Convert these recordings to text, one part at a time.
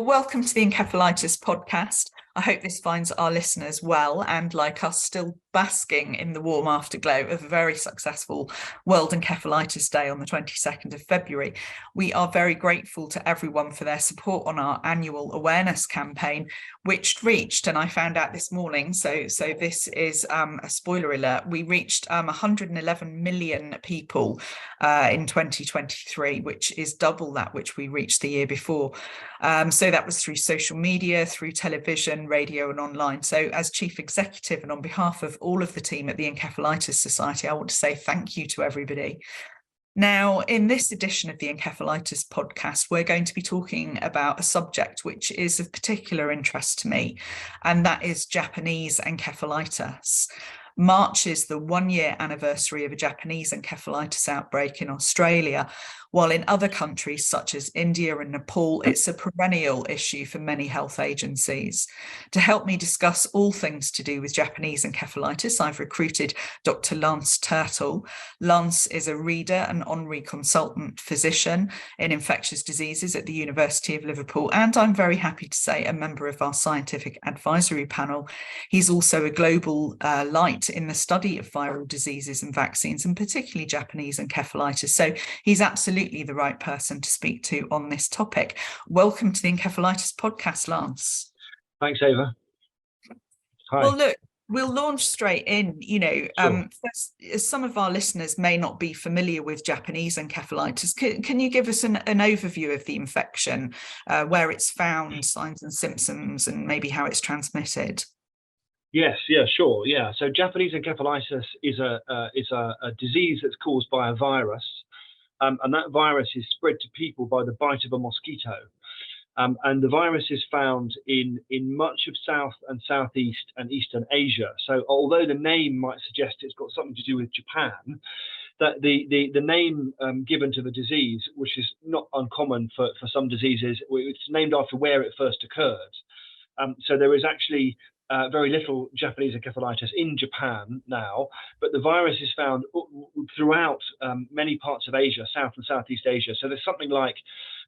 Well, welcome to the Encephalitis Podcast. I hope this finds our listeners well and, like us, still basking in the warm afterglow of a very successful World Encephalitis Day on the 22nd of February. We are very grateful to everyone for their support on our annual awareness campaign, which reached, and I found out this morning, so this is a spoiler alert, we reached 111 million people in 2023, which is double that which we reached the year before. So that was through social media, through television, radio and online. So as Chief Executive and on behalf of all of the team at the Encephalitis Society, I want to say thank you to everybody. Now, in this edition of the Encephalitis Podcast, we're going to be talking about a subject which is of particular interest to me, and that is Japanese encephalitis. March is the 1-year anniversary of a Japanese encephalitis outbreak in Australia, while in other countries such as India and Nepal, it's a perennial issue for many health agencies. To help me discuss all things to do with Japanese encephalitis, I've recruited Dr. Lance Turtle. Lance is a reader and honorary consultant physician in infectious diseases at the University of Liverpool, and I'm very happy to say a member of our scientific advisory panel. He's also a global light in the study of viral diseases and vaccines, and particularly Japanese encephalitis. So he's absolutely the right person to speak to on this topic. Welcome to the Encephalitis Podcast, Lance. Thanks, Ava. Hi. Well, look, we'll launch straight in. Sure. First, some of our listeners may not be familiar with Japanese encephalitis. Can you give us an overview of the infection, where it's found, signs and symptoms, and maybe how it's transmitted? Yes, yeah, sure, yeah. So Japanese encephalitis is a disease that's caused by a virus, and that virus is spread to people by the bite of a mosquito. And the virus is found in much of South and Southeast and Eastern Asia. So although the name might suggest it's got something to do with Japan, that the name given to the disease, which is not uncommon for some diseases, it's named after where it first occurred. So there is actually very little Japanese encephalitis in Japan now, but the virus is found throughout many parts of Asia, South and Southeast Asia. So there's something like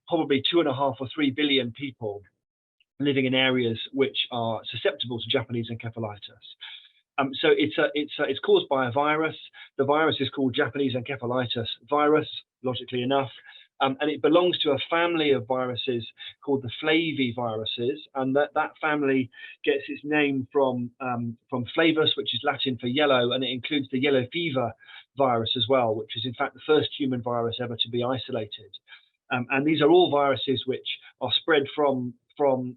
probably 2.5 or 3 billion people living in areas which are susceptible to Japanese encephalitis. So it's caused by a virus. The virus is called Japanese encephalitis virus, logically enough. And it belongs to a family of viruses called the flaviviruses, and that family gets its name from flavus, which is Latin for yellow, and it includes the yellow fever virus as well, which is in fact the first human virus ever to be isolated. And these are all viruses which are spread from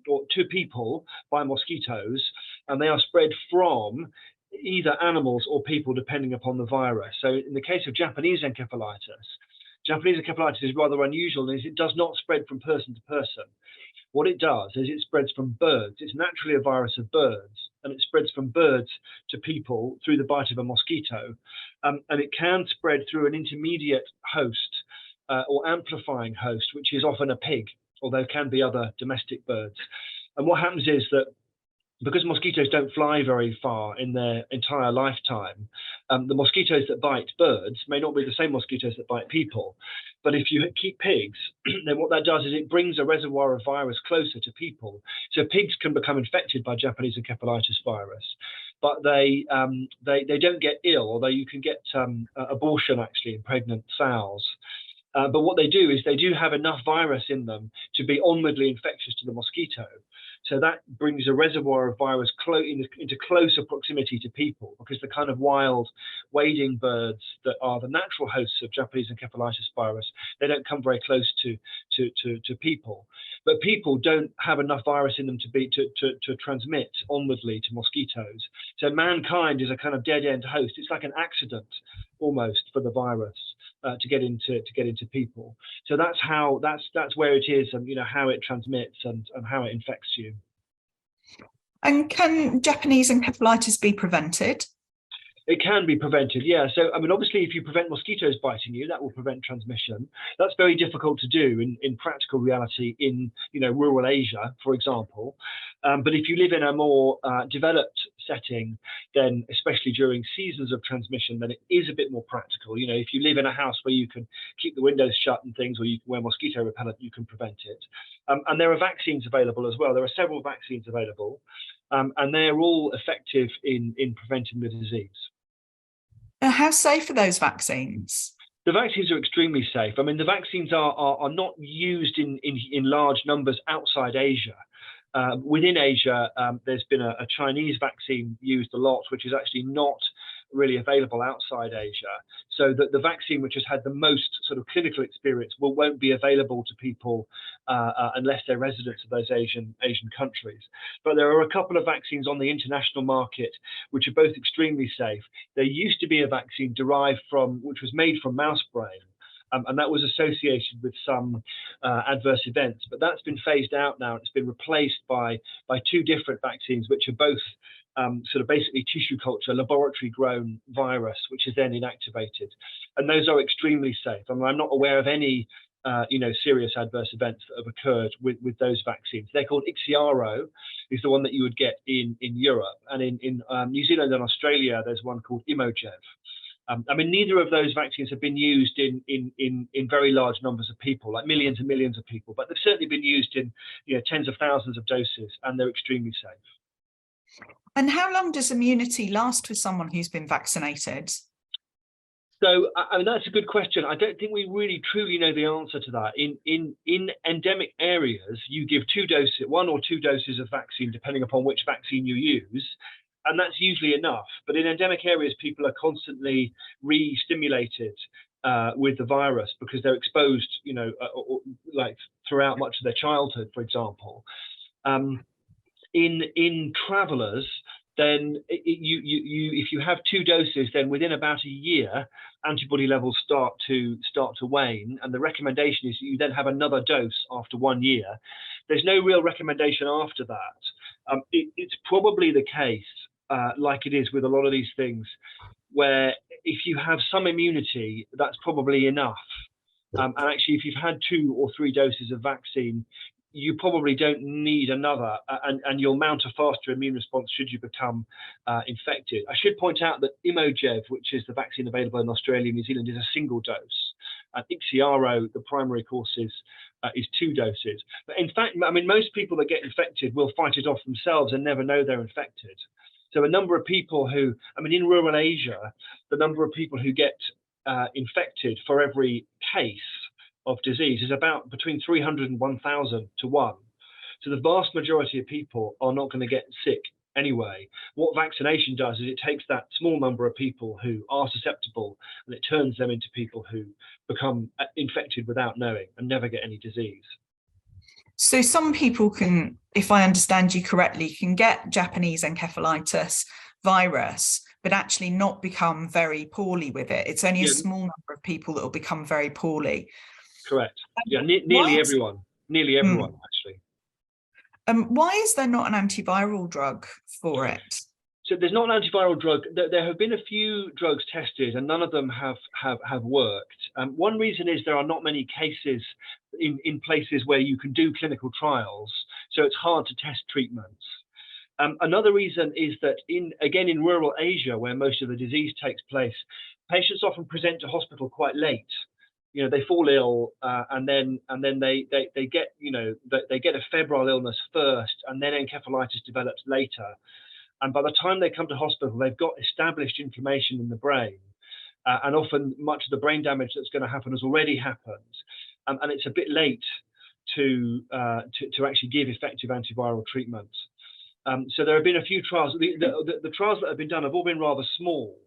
or to people by mosquitoes, and they are spread from either animals or people depending upon the virus. So in the case of Japanese encephalitis is rather unusual, as it does not spread from person to person. What it does is it spreads from birds. It's naturally a virus of birds, and it spreads from birds to people through the bite of a mosquito. And it can spread through an intermediate host or amplifying host, which is often a pig, although can be other domestic birds. And what happens is that because mosquitoes don't fly very far in their entire lifetime, the mosquitoes that bite birds may not be the same mosquitoes that bite people. But if you keep pigs, then what that does is it brings a reservoir of virus closer to people. So pigs can become infected by Japanese encephalitis virus, but they don't get ill, although you can get abortion actually in pregnant sows. But what they do is they do have enough virus in them to be onwardly infectious to the mosquito. So that brings a reservoir of virus into closer proximity to people, because the kind of wild wading birds that are the natural hosts of Japanese encephalitis virus, they don't come very close to people. But people don't have enough virus in them to transmit onwardly to mosquitoes. So mankind is a kind of dead-end host. It's like an accident almost for the virus to get into people. So that's where it is, and how it transmits and how it infects you. And can Japanese encephalitis be prevented? It can be prevented, yeah. So, I mean, obviously, if you prevent mosquitoes biting you, that will prevent transmission. That's very difficult to do in practical reality in, rural Asia, for example. But if you live in a more developed setting, then especially during seasons of transmission, then it is a bit more practical. If you live in a house where you can keep the windows shut and things, or you can wear mosquito repellent, you can prevent it. And there are vaccines available as well. There are several vaccines available, and they're all effective in preventing the disease. How safe are those vaccines? The vaccines are extremely safe. I mean, the vaccines are not used in large numbers outside Asia. Within Asia, there's been a Chinese vaccine used a lot, which is actually not really available outside Asia. So the vaccine which has had the most sort of clinical experience won't be available to people unless they're residents of those Asian countries. But there are a couple of vaccines on the international market which are both extremely safe. There used to be a vaccine which was made from mouse brain. And that was associated with some adverse events, but that's been phased out now. It's been replaced by two different vaccines, which are both sort of basically tissue culture, laboratory grown virus, which is then inactivated. And those are extremely safe. I mean, I'm not aware of any serious adverse events that have occurred with those vaccines. They're called Ixiaro, is the one that you would get in Europe. And in New Zealand and Australia, there's one called Imojev. I mean, neither of those vaccines have been used in very large numbers of people, like millions and millions of people, but they've certainly been used in tens of thousands of doses, and they're extremely safe. And how long does immunity last for someone who's been vaccinated? So, I mean, that's a good question. I don't think we really truly know the answer to that. In endemic areas, you give one or two doses of vaccine, depending upon which vaccine you use. And that's usually enough. But in endemic areas, people are constantly re-stimulated with the virus because they're exposed, like throughout much of their childhood, for example. In travelers, then if you have two doses, then within about a year, antibody levels start to wane. And the recommendation is that you then have another dose after 1 year. There's no real recommendation after that. It's probably the case, like it is with a lot of these things, where if you have some immunity, that's probably enough. And actually, if you've had 2 or 3 doses of vaccine, you probably don't need another, and you'll mount a faster immune response should you become infected. I should point out that Imojev, which is the vaccine available in Australia and New Zealand, is a single dose. And Ixiaro, the primary course, is 2 doses. But in fact, I mean, most people that get infected will fight it off themselves and never know they're infected. So a number of people in rural Asia, the number of people who get infected for every case of disease is about between 300 and 1,000 to 1. So the vast majority of people are not going to get sick anyway. What vaccination does is it takes that small number of people who are susceptible and it turns them into people who become infected without knowing and never get any disease. So some people can, if I understand you correctly, can get Japanese encephalitis virus, but actually not become very poorly with it. It's only a small number of people that will become very poorly. Correct. Yeah, nearly everyone. Nearly everyone, actually. Why is there not an antiviral drug for it? So there's not an antiviral drug. There have been a few drugs tested, and none of them have worked. One reason is there are not many cases in places where you can do clinical trials, so it's hard to test treatments. Another reason is that in rural Asia, where most of the disease takes place, patients often present to hospital quite late. They fall ill, and then they get they get a febrile illness first, and then encephalitis develops later. And by the time they come to hospital, they've got established inflammation in the brain, and often much of the brain damage that's going to happen has already happened, and it's a bit late to actually give effective antiviral treatment. So there have been a few trials. The trials that have been done have all been rather small,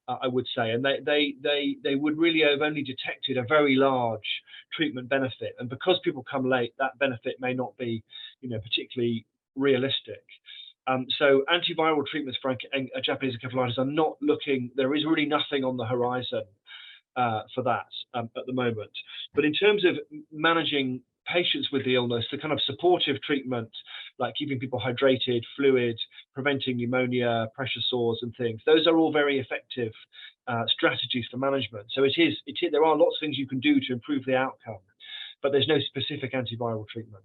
I would say, and they would really have only detected a very large treatment benefit. And because people come late, that benefit may not be, particularly realistic. So antiviral treatments for Japanese encephalitis are not looking. There is really nothing on the horizon for that at the moment. But in terms of managing patients with the illness, the kind of supportive treatment, like keeping people hydrated, fluid, preventing pneumonia, pressure sores and things. Those are all very effective strategies for management. So there are lots of things you can do to improve the outcome, but there's no specific antiviral treatment.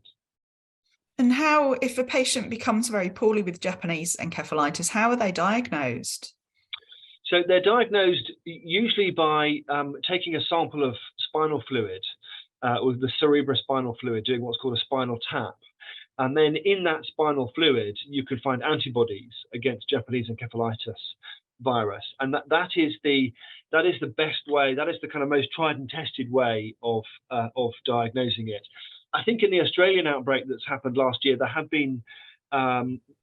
And how, if a patient becomes very poorly with Japanese encephalitis, how are they diagnosed? So they're diagnosed usually by taking a sample of spinal fluid with the cerebrospinal fluid, doing what's called a spinal tap. And then in that spinal fluid, you could find antibodies against Japanese encephalitis virus. And that is the best way, that is the kind of most tried and tested way of diagnosing it. I think in the Australian outbreak that's happened last year, there have been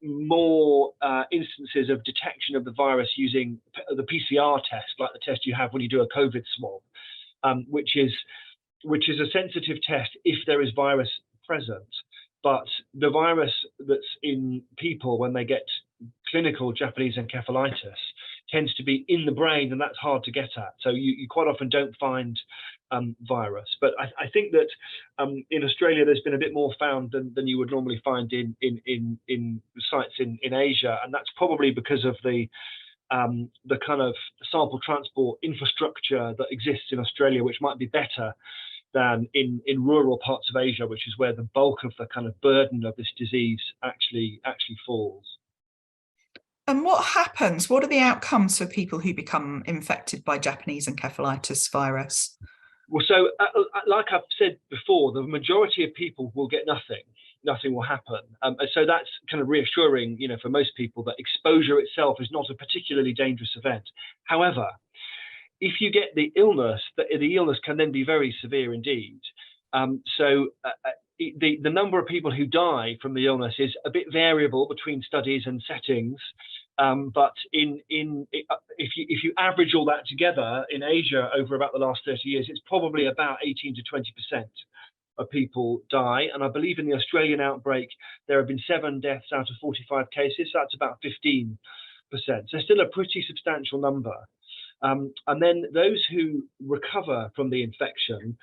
more instances of detection of the virus using the PCR test, like the test you have when you do a COVID swab, which is a sensitive test if there is virus present. But the virus that's in people when they get clinical Japanese encephalitis tends to be in the brain, and that's hard to get at. So you quite often don't find virus. But I think that in Australia there's been a bit more found than you would normally find in sites in Asia, and that's probably because of the kind of sample transport infrastructure that exists in Australia, which might be better than in rural parts of Asia, which is where the bulk of the kind of burden of this disease actually falls. And what happens? What are the outcomes for people who become infected by Japanese encephalitis virus? Well, so like I've said before, the majority of people will get nothing. Nothing will happen. And so that's kind of reassuring, for most people that exposure itself is not a particularly dangerous event. However, if you get the illness, the illness can then be very severe indeed. The number of people who die from the illness is a bit variable between studies and settings. But if you average all that together in Asia over about the last 30 years, it's probably about 18 to 20% of people die. And I believe in the Australian outbreak, there have been 7 deaths out of 45 cases. So that's about 15%. So still a pretty substantial number. And then those who recover from the infection,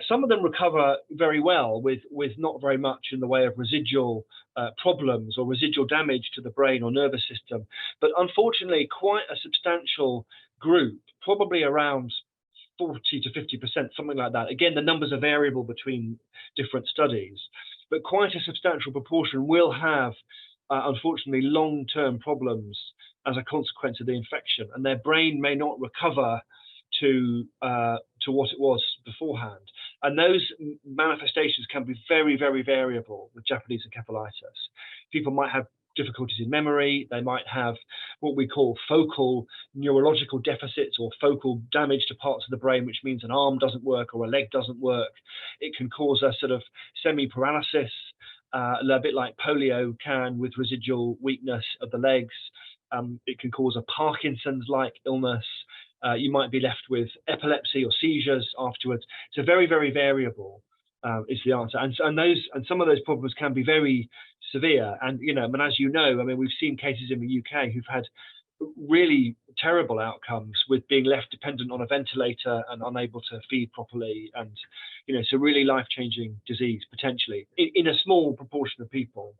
some of them recover very well with not very much in the way of residual problems or residual damage to the brain or nervous system. But unfortunately, quite a substantial group, probably around 40 to 50%, something like that. Again, the numbers are variable between different studies, but quite a substantial proportion will have, unfortunately, long-term problems as a consequence of the infection, and their brain may not recover to what it was beforehand. And those manifestations can be very, very variable with Japanese encephalitis. People might have difficulties in memory. They might have what we call focal neurological deficits or focal damage to parts of the brain, which means an arm doesn't work or a leg doesn't work. It can cause a sort of semi-paralysis, a bit like polio can, with residual weakness of the legs. It can cause a Parkinson's-like illness. You might be left with epilepsy or seizures afterwards. So very, very variable is the answer. And some of those problems can be very severe. And as you know, I mean, we've seen cases in the UK who've had really terrible outcomes with being left dependent on a ventilator and unable to feed properly. And so really life-changing disease potentially in a small proportion of people.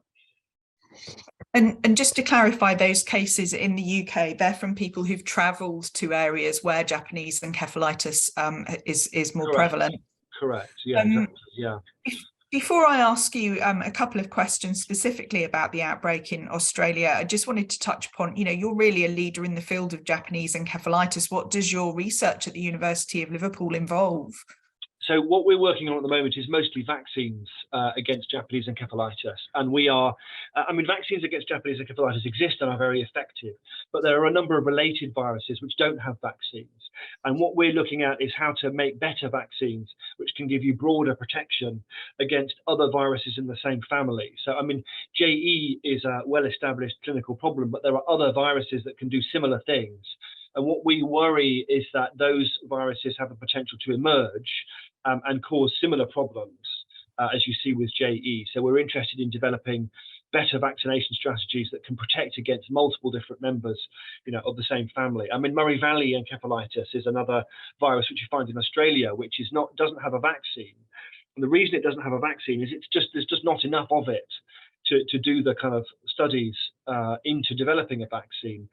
And just to clarify, those cases in the UK, they're from people who've travelled to areas where Japanese encephalitis is more prevalent. Correct. Yeah. Exactly. Yeah. Before I ask you a couple of questions specifically about the outbreak in Australia, I just wanted to touch upon, you're really a leader in the field of Japanese encephalitis. What does your research at the University of Liverpool involve? So what we're working on at the moment is mostly vaccines against Japanese encephalitis. And vaccines against Japanese encephalitis exist and are very effective, but there are a number of related viruses which don't have vaccines. And what we're looking at is how to make better vaccines, which can give you broader protection against other viruses in the same family. So, JE is a well-established clinical problem, but there are other viruses that can do similar things. And what we worry is that those viruses have the potential to emerge and cause similar problems, as you see with JE. So we're interested in developing better vaccination strategies that can protect against multiple different members, of the same family. Murray Valley encephalitis is another virus which you find in Australia, which doesn't have a vaccine. And the reason it doesn't have a vaccine is there's just not enough of it to do the kind of studies into developing a vaccine.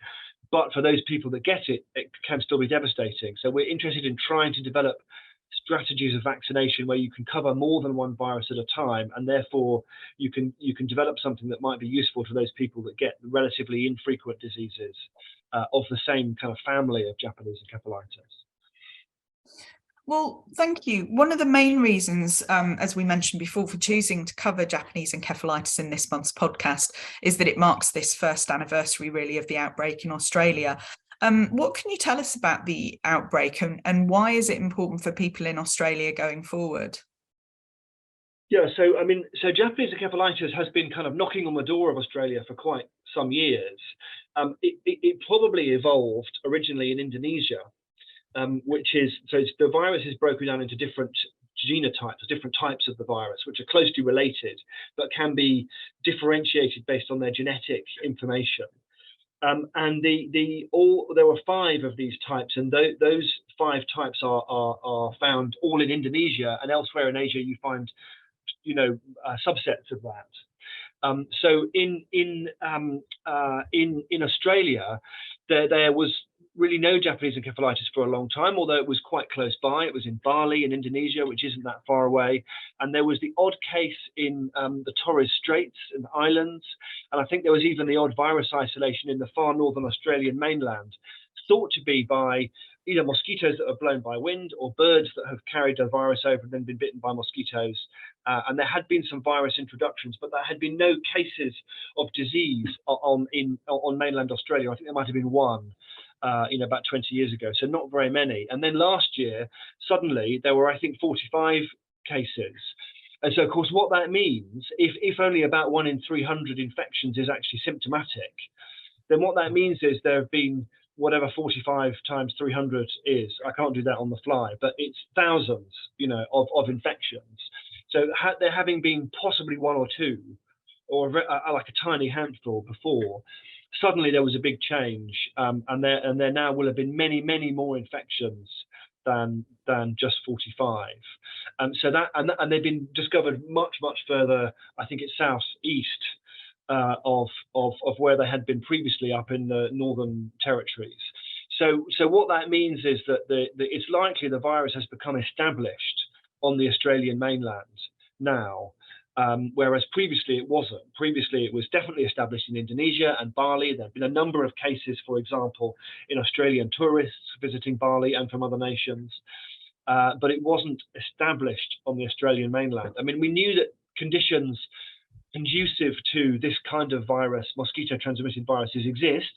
But for those people that get it, it can still be devastating. So we're interested in trying to develop strategies of vaccination where you can cover more than one virus at a time, and therefore you can develop something that might be useful to those people that get relatively infrequent diseases of the same kind of family of Japanese encephalitis. Well, thank you. One of the main reasons, as we mentioned before, for choosing to cover Japanese encephalitis in this month's podcast is that it marks this first anniversary, really, of the outbreak in Australia. What can you tell us about the outbreak, and why is it important for people in Australia going forward? Yeah, so Japanese encephalitis has been kind of knocking on the door of Australia for quite some years. It probably evolved originally in Indonesia, the virus is broken down into different genotypes, different types of the virus, which are closely related, but can be differentiated based on their genetic information. And there were 5 of these types, and those 5 types are found all in Indonesia, and elsewhere in Asia you find, subsets of that. So in Australia, there was really no Japanese encephalitis for a long time, although it was quite close by. It was in Bali in Indonesia, which isn't that far away. And there was the odd case in the Torres Straits and islands. And I think there was even the odd virus isolation in the far northern Australian mainland, thought to be by either mosquitoes that are blown by wind or birds that have carried the virus over and then been bitten by mosquitoes. And there had been some virus introductions, but there had been no cases of disease on mainland Australia. I think there might have been one. About 20 years ago, so not very many. And then last year, suddenly there were, I think, 45 cases. And so, of course, what that means, if only about 1 in 300 infections is actually symptomatic, then what that means is there have been whatever 45 times 300 is. I can't do that on the fly, but it's thousands, of infections. So there having been possibly 1 or 2, or like a tiny handful before, suddenly there was a big change, and there now will have been many, many more infections than just 45. So that and they've been discovered much, much further. I think it's southeast of where they had been previously, up in the Northern Territories. So what that means is that it's likely the virus has become established on the Australian mainland now. Whereas previously it wasn't. Previously it was definitely established in Indonesia and Bali. There have been a number of cases, for example, in Australian tourists visiting Bali and from other nations, but it wasn't established on the Australian mainland. I mean, we knew that conditions conducive to this kind of virus, mosquito-transmitted viruses, exist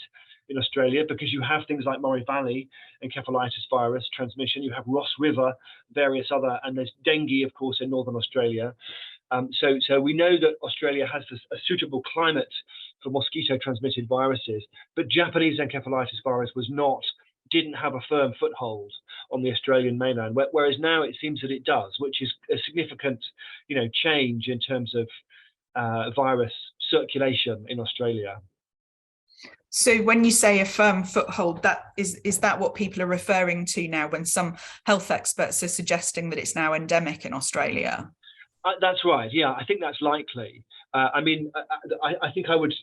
in Australia, because you have things like Murray Valley encephalitis virus transmission, you have Ross River, various other, and there's dengue, of course, in Northern Australia. So we know that Australia has a suitable climate for mosquito-transmitted viruses, but Japanese encephalitis virus didn't have a firm foothold on the Australian mainland, whereas now it seems that it does, which is a significant, change in terms of virus circulation in Australia. So when you say a firm foothold, is that what people are referring to now when some health experts are suggesting that it's now endemic in Australia? That's right. Yeah, I think that's likely. I think I would.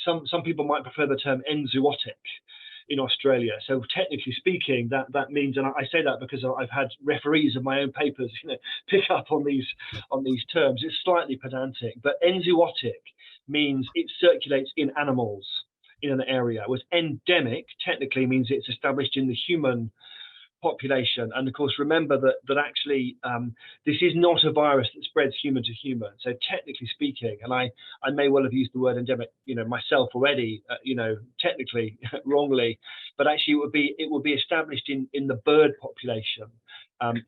Some people might prefer the term enzootic in Australia. So technically speaking, that means, and I say that because I've had referees of my own papers, pick up on these terms. It's slightly pedantic, but enzootic means it circulates in animals in an area. Whereas endemic technically means it's established in the human population. And of course, remember that actually this is not a virus that spreads human to human. So technically speaking, and I may well have used the word endemic, myself already, technically wrongly, but actually it would be established in the bird population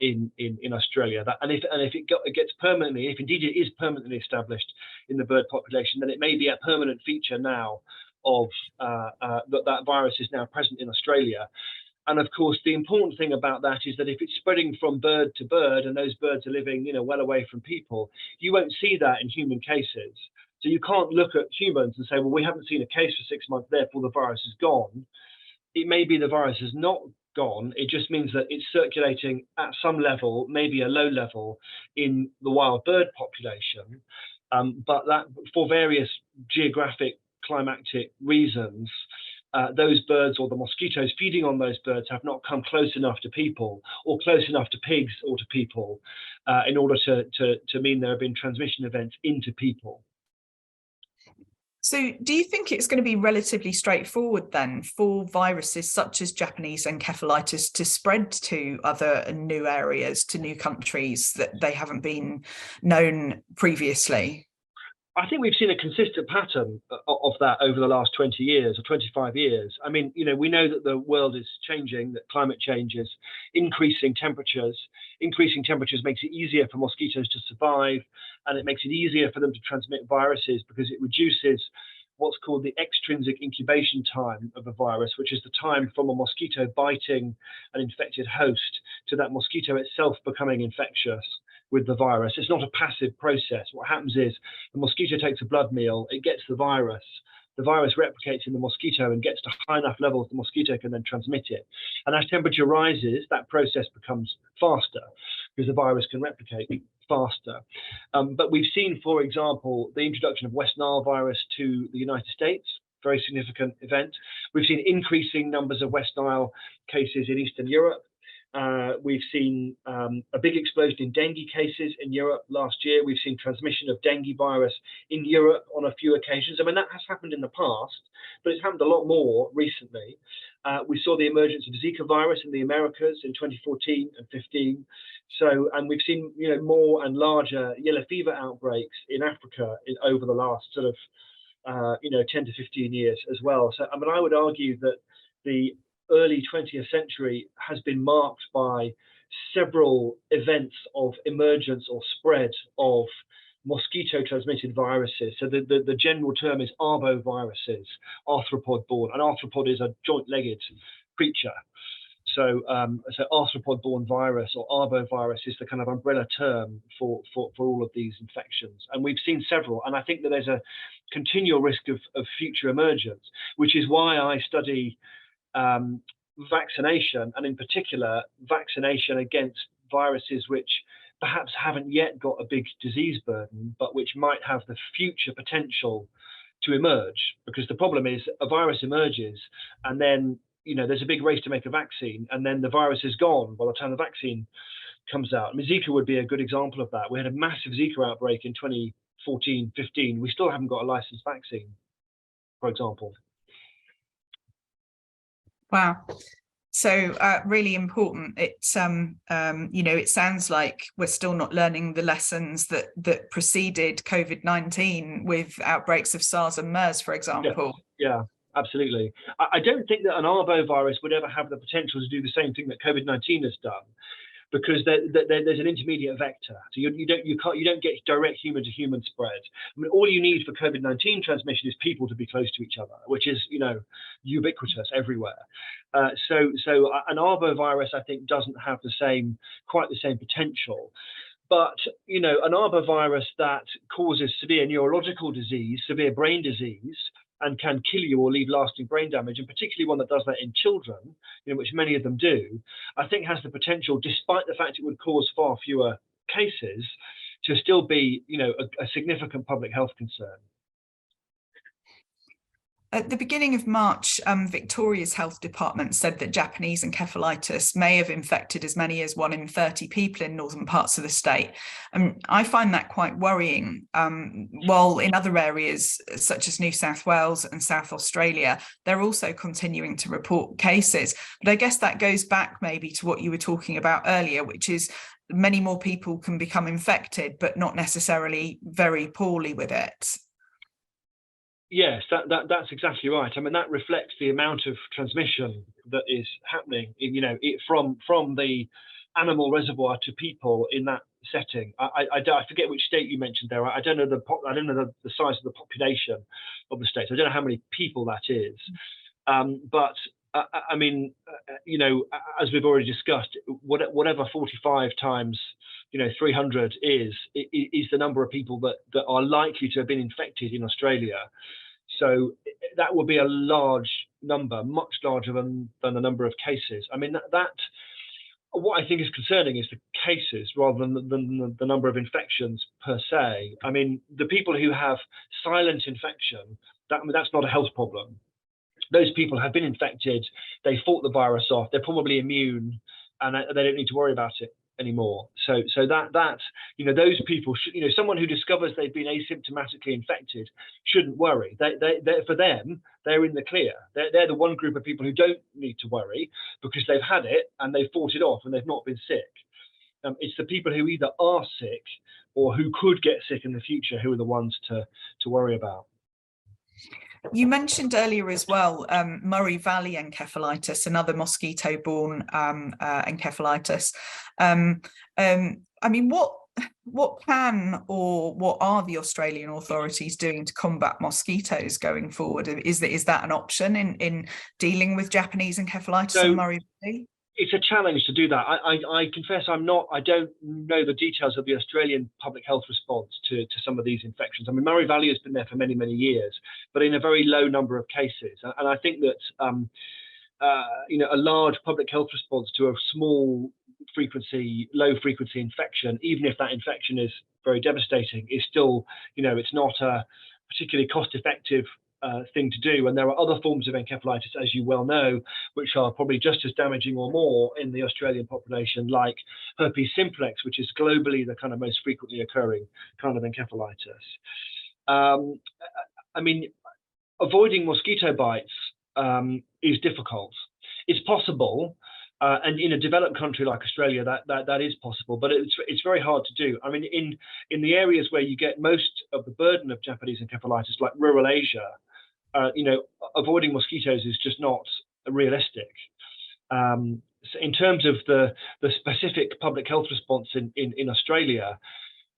in Australia. If it gets permanently, if indeed it is permanently established in the bird population, then it may be a permanent feature now of that virus is now present in Australia. And of course, the important thing about that is that if it's spreading from bird to bird, and those birds are living, well away from people, you won't see that in human cases. So you can't look at humans and say, well, we haven't seen a case for 6 months, therefore the virus is gone. It may be the virus is not gone. It just means that it's circulating at some level, maybe a low level, in the wild bird population. But that for various geographic climatic reasons, those birds or the mosquitoes feeding on those birds have not come close enough to people or close enough to pigs or to people in order to mean there have been transmission events into people. So do you think it's going to be relatively straightforward then for viruses such as Japanese encephalitis to spread to other new areas, to new countries that they haven't been known previously? I think we've seen a consistent pattern of that over the last 20 years or 25 years. I mean, we know that the world is changing, that climate change is increasing temperatures. Increasing temperatures makes it easier for mosquitoes to survive, and it makes it easier for them to transmit viruses because it reduces what's called the extrinsic incubation time of a virus, which is the time from a mosquito biting an infected host to that mosquito itself becoming infectious with the virus. It's not a passive process. What happens is the mosquito takes a blood meal, it gets the virus replicates in the mosquito and gets to high enough levels the mosquito can then transmit it. And as temperature rises, that process becomes faster because the virus can replicate faster. But we've seen, for example, the introduction of West Nile virus to the United States, very significant event. We've seen increasing numbers of West Nile cases in Eastern Europe. We've seen a big explosion in dengue cases in Europe last year. We've seen transmission of dengue virus in Europe on a few occasions. I mean, that has happened in the past, but it's happened a lot more recently. We saw the emergence of Zika virus in the Americas in 2014 and 15. So, and we've seen, more and larger yellow fever outbreaks in Africa over the last sort of, 10 to 15 years as well. So, I mean, I would argue that the early 20th century has been marked by several events of emergence or spread of mosquito-transmitted viruses. So the general term is arboviruses, arthropod-borne. An arthropod is a joint-legged creature. So arthropod-borne virus or arbovirus is the kind of umbrella term for all of these infections. And we've seen several, and I think that there's a continual risk of future emergence, which is why I study vaccination, and in particular vaccination against viruses which perhaps haven't yet got a big disease burden, but which might have the future potential to emerge. Because the problem is a virus emerges and then there's a big race to make a vaccine, and then the virus is gone by the time the vaccine comes out. I mean, Zika would be a good example of that. We had a massive Zika outbreak in 2014-15. We still haven't got a licensed vaccine, for example. Wow. So really important. It's it sounds like we're still not learning the lessons that preceded COVID-19 with outbreaks of SARS and MERS, for example. Yeah, absolutely. I don't think that an arbovirus would ever have the potential to do the same thing that COVID-19 has done, because there's an intermediate vector, so you don't get direct human to human spread. I mean, all you need for COVID-19 transmission is people to be close to each other, which is ubiquitous everywhere. So an arbovirus, I think, doesn't have quite the same potential. But an arbovirus that causes severe neurological disease, severe brain disease, and can kill you or leave lasting brain damage, and particularly one that does that in children, which many of them do, I think has the potential, despite the fact it would cause far fewer cases, to still be, a significant public health concern. At the beginning of March, Victoria's health department said that Japanese encephalitis may have infected as many as 1 in 30 people in northern parts of the state. I find that quite worrying. While in other areas, such as New South Wales and South Australia, they're also continuing to report cases. But I guess that goes back maybe to what you were talking about earlier, which is many more people can become infected, but not necessarily very poorly with it. Yes, that's exactly right. I mean, that reflects the amount of transmission that is happening, from the animal reservoir to people in that setting. I forget which state you mentioned there. I don't know the size of the population of the state. I don't know how many people that is. But I mean, as we've already discussed, whatever 45 times 300 is the number of people that are likely to have been infected in Australia. So that will be a large number, much larger than the number of cases. I mean, that what I think is concerning is the cases rather than the number of infections per se. I mean, the people who have silent infection, that's not a health problem. Those people have been infected, they fought the virus off, they're probably immune, and they don't need to worry about it anymore. So that those people should, someone who discovers they've been asymptomatically infected shouldn't worry. For them, they're in the clear. They're the one group of people who don't need to worry because they've had it and they've fought it off and they've not been sick. It's the people who either are sick or who could get sick in the future who are the ones to worry about. You mentioned earlier as well Murray Valley encephalitis, another mosquito-borne encephalitis. I mean, what can or what are the Australian authorities doing to combat mosquitoes going forward? Is that an option in dealing with Japanese encephalitis and Murray Valley? It's a challenge to do that. I confess I don't know the details of the Australian public health response to some of these infections. I mean, Murray Valley has been there for many, many years, but in a very low number of cases. And I think that, a large public health response to a low frequency infection, even if that infection is very devastating, is still, it's not a particularly cost effective thing to do. And there are other forms of encephalitis, as you well know, which are probably just as damaging or more in the Australian population, like herpes simplex, which is globally the kind of most frequently occurring kind of encephalitis. I mean, avoiding mosquito bites is difficult. It's possible. And in a developed country like Australia, that is possible, but it's very hard to do. I mean, in the areas where you get most of the burden of Japanese encephalitis, like rural Asia, avoiding mosquitoes is just not realistic. So in terms of the specific public health response in Australia,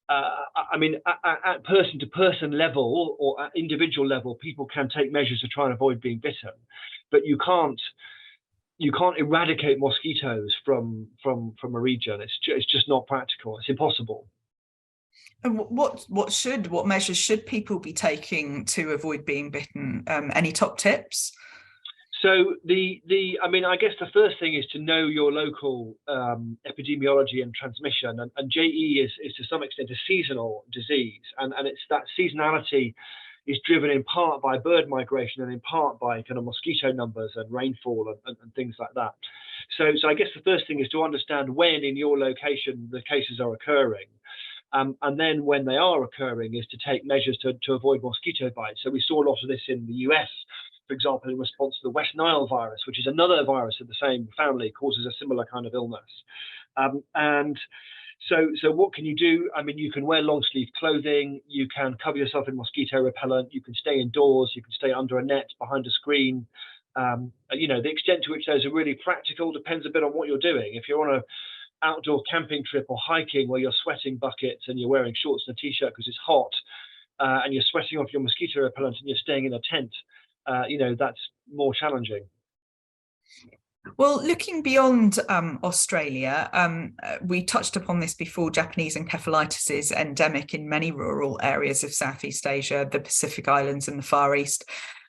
I mean, at person-to-person level or at individual level, people can take measures to try and avoid being bitten, but you can't eradicate mosquitoes from a region. It's just not practical. It's impossible. And what measures should people be taking to avoid being bitten? Any top tips? So I mean, I guess the first thing is to know your local epidemiology and transmission. And JE is to some extent a seasonal disease, and it's that seasonality is driven in part by bird migration and in part by kind of mosquito numbers and rainfall and things like that. So I guess the first thing is to understand when in your location the cases are occurring. And then when they are occurring is to take measures to avoid mosquito bites. So we saw a lot of this in the US, for example, in response to the West Nile virus, which is another virus of the same family, causes a similar kind of illness. So what can you do? I mean, you can wear long sleeve clothing, you can cover yourself in mosquito repellent, you can stay indoors, you can stay under a net, behind a screen. The extent to which those are really practical depends a bit on what you're doing. If you're on an outdoor camping trip or hiking where you're sweating buckets and you're wearing shorts and a t-shirt because it's hot, and you're sweating off your mosquito repellent and you're staying in a tent, that's more challenging. Well, looking beyond Australia, we touched upon this before, Japanese encephalitis is endemic in many rural areas of Southeast Asia, the Pacific Islands and the Far East.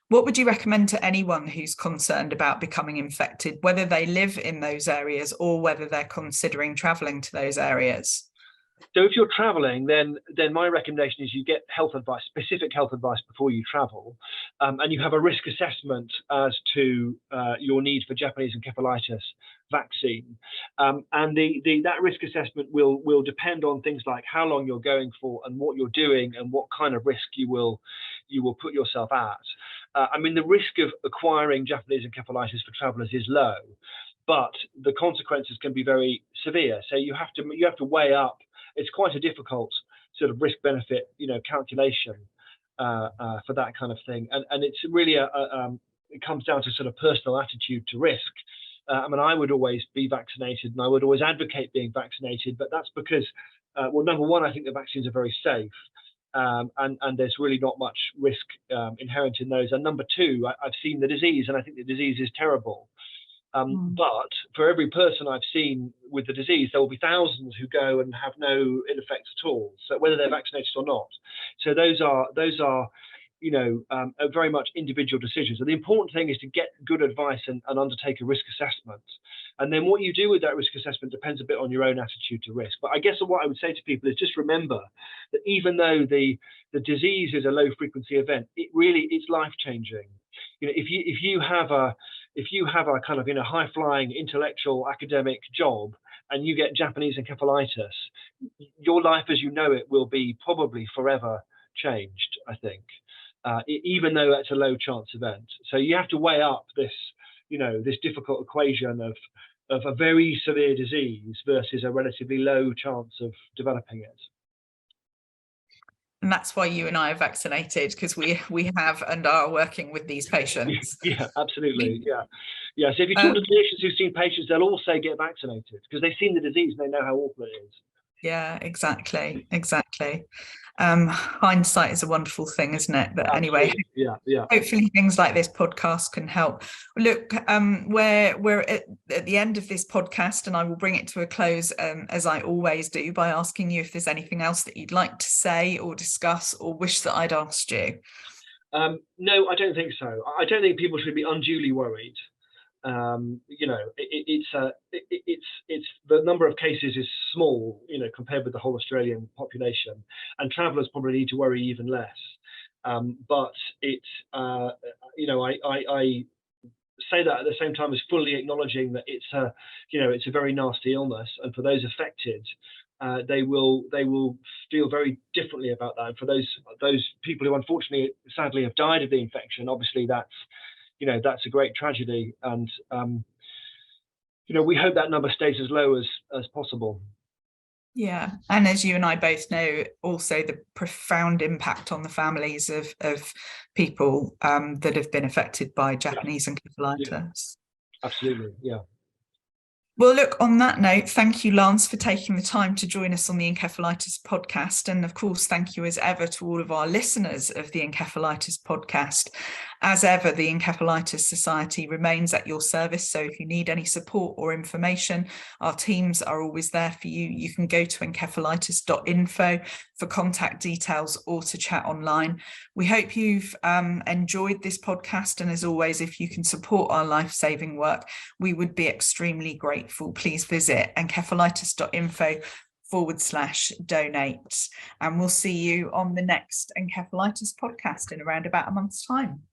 What would you recommend to anyone who's concerned about becoming infected, whether they live in those areas or whether they're considering travelling to those areas? So if you're traveling, then my recommendation is you get health advice, specific health advice before you travel, and you have a risk assessment as to your need for Japanese encephalitis vaccine. And that risk assessment will depend on things like how long you're going for and what you're doing and what kind of risk you will put yourself at. I mean, the risk of acquiring Japanese encephalitis for travelers is low, but the consequences can be very severe. So you have to weigh up. It's quite a difficult sort of risk-benefit, calculation for that kind of thing, and it's really it comes down to sort of personal attitude to risk. I mean, I would always be vaccinated, and I would always advocate being vaccinated, but that's because, number one, I think the vaccines are very safe, and there's really not much risk inherent in those, and number two, I've seen the disease, and I think the disease is terrible. But for every person I've seen with the disease, there will be thousands who go and have no ill effects at all. So whether they're vaccinated or not, so those are very much individual decisions. And the important thing is to get good advice and undertake a risk assessment. And then what you do with that risk assessment depends a bit on your own attitude to risk. But I guess what I would say to people is just remember that even though the disease is a low frequency event, it's life changing. If you have a kind of high flying intellectual academic job and you get Japanese encephalitis, your life as you know it will be probably forever changed, I think, even though that's a low chance event. So you have to weigh up this difficult equation of a very severe disease versus a relatively low chance of developing it. And that's why you and I are vaccinated, because we have and are working with these patients. Yeah, absolutely. Yeah. So if you talk to clinicians who've seen patients, they'll all say get vaccinated because they've seen the disease and they know how awful it is. Yeah, exactly. Hindsight is a wonderful thing, isn't it? But anyway, yeah. Hopefully things like this podcast can help. Look, we're at the end of this podcast, and I will bring it to a close, as I always do, by asking you if there's anything else that you'd like to say or discuss or wish that I'd asked you. No, I don't think so. I don't think people should be unduly worried. It's the number of cases is small, compared with the whole Australian population, and travellers probably need to worry even less. But it's I say that at the same time as fully acknowledging that it's a very nasty illness, and for those affected, they will feel very differently about that. And for those people who unfortunately, sadly, have died of the infection, obviously that's a great tragedy, and we hope that number stays as low as possible. Yeah, and as you and I both know, also the profound impact on the families of people that have been affected by Japanese encephalitis. Yeah. Absolutely, yeah. Well, look, on that note, thank you, Lance, for taking the time to join us on the Encephalitis Podcast. And of course, thank you as ever to all of our listeners of the Encephalitis Podcast. As ever, the Encephalitis Society remains at your service. So if you need any support or information, our teams are always there for you. You can go to encephalitis.info for contact details or to chat online. We hope you've enjoyed this podcast. And as always, if you can support our life-saving work, we would be extremely grateful. Please visit encephalitis.info/donate. And we'll see you on the next Encephalitis podcast in around about a month's time.